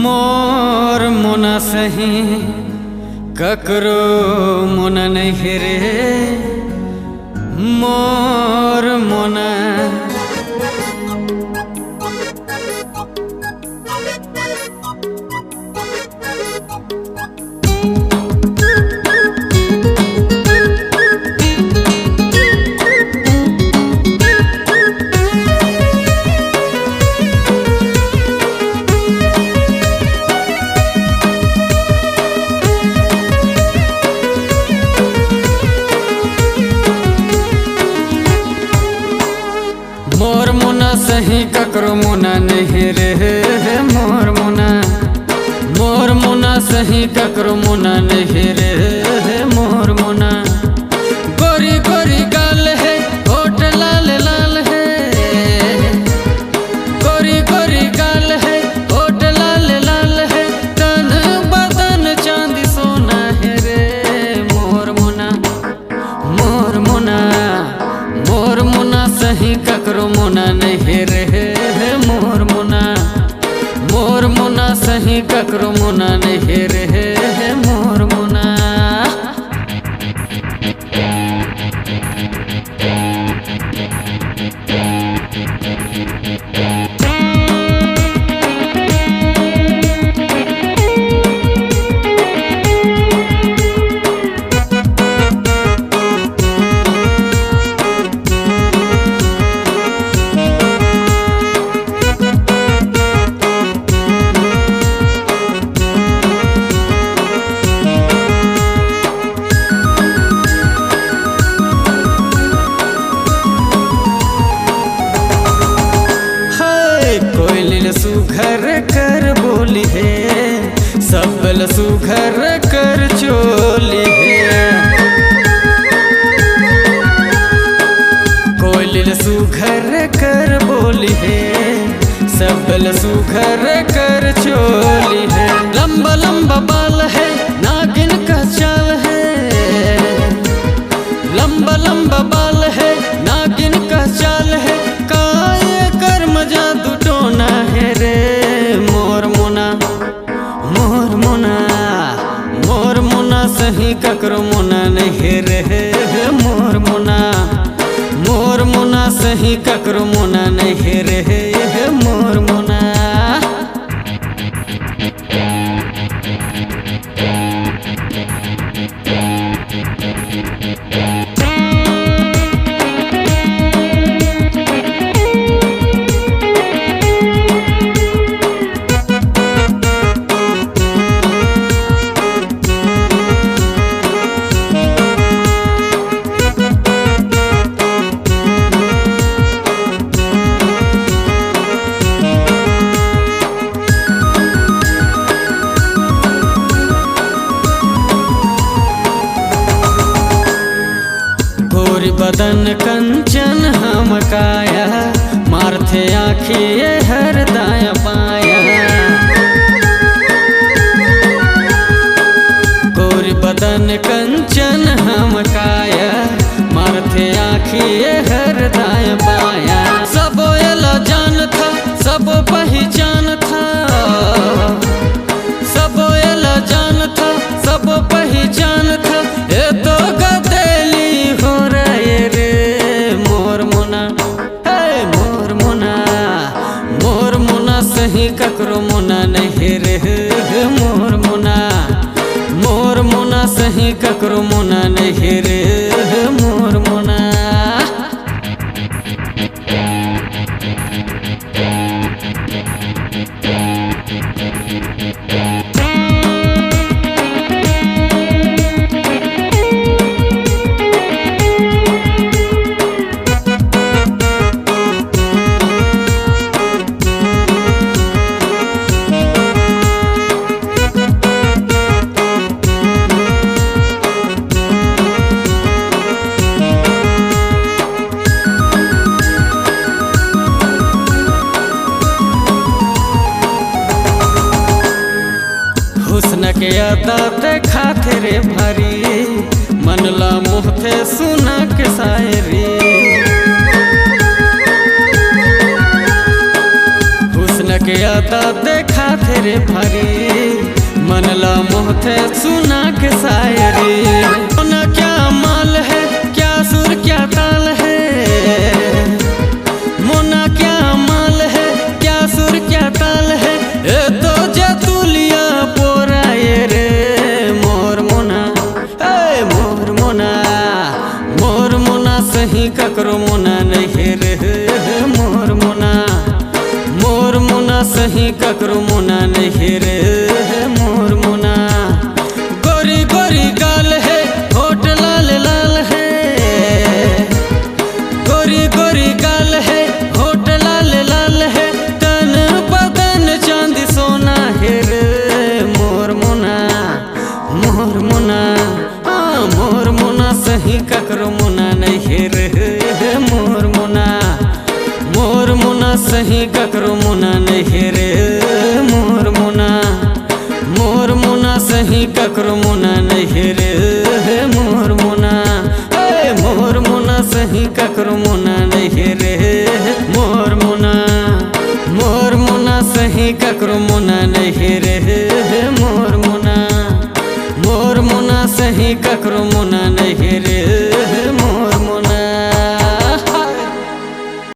मोर मुना सही ककरो मुना नहीं रे मोर मुना। मोर मुना सही ककरो मुना नहीं रे मोर मुना। मोर मुना सही ककरो मुना नहीं रे मोर मुना। गोरी गोरी गाल है होठ लाल लाल है। गोरी गोरी गाल है होठ लाल लाल है। तन बदन चांदी सोना है रे मोर मुना। मोर मुना मोर मुना सही ककरो मुना नहीं रे मोर मुना। मोर मुना सही ककरो मुना नहीं रे मोर मुना। कोयलिल सुघर कर बोली है सबल सुघर कर चोली है। कोयलिल सुघर कर बोली है सबल सुघर कर चोली है। लंबा लंबा बाल है नागिन का चाल है। लंबा लंबा बाल है नागिन का चाल है। काय कर्म जादू टोना है रे मोर मुना। मोर मुना मोर मुना सही ककरो मुना नहीं रे मोर मुना। मोर मुना सही ककरो मुना नहीं रे मोर मुना। गोरी बदन कंचन हम काया मारथे आँखिए हर दाया पाया। गोरी बदन कंचन हम काया मारथे आँखिए हर दाया पाया। सब एला जान था सब पहचान था। सब एला जान था सब पहचान था। ये तो गदेली हो रहे रे मोर मुना। हे मोर मुना मोर मुना सही ककरो मुना नहीं रे मोर मुना। मोर मुना सही ककरो मुना नहीं रे मोर मुना। हुस्न के अदा देखा थे रे भारी मनला मुँह थे सुना के शायरी। हुस्न के अदा देखा थे रे भारी मनला मोहते सुना के शायरी। मोना क्या माल है, क्या सुर क्या ताल है, मोना क्या माल है, क्या सुर क्या ताल है, ए तो जतुलिया पोराए रे मोर मोना, ए मोर मोना, मोर मोना सही ककरो मोना नहीं रे मोर मोना, मोर मोना सही ककरो मोना नहीं रे मोर मोना। गोरी गोरी गाल है, होठ लाल लाल है, गोरी गोरी गाल है, होठ लाल लाल है, तन बदन चांदी सोना है रे मोर मोना, मोर मोना, हाँ मोर मोना सही ककरो मोना नहीं रे मोर मोना, मोर मोना सही ककरो मोना नहीं रे मोर मोना, मोर मोना सही ककरो मोना नहीं रे मोर मोना, ए मोर मोना सही ककरो मोना नहीं रे मोर मोना, मोर मोना सही ककरो मोना नहीं रे मोर मोना, मोर मोना सही ककरो मोना नहीं रे।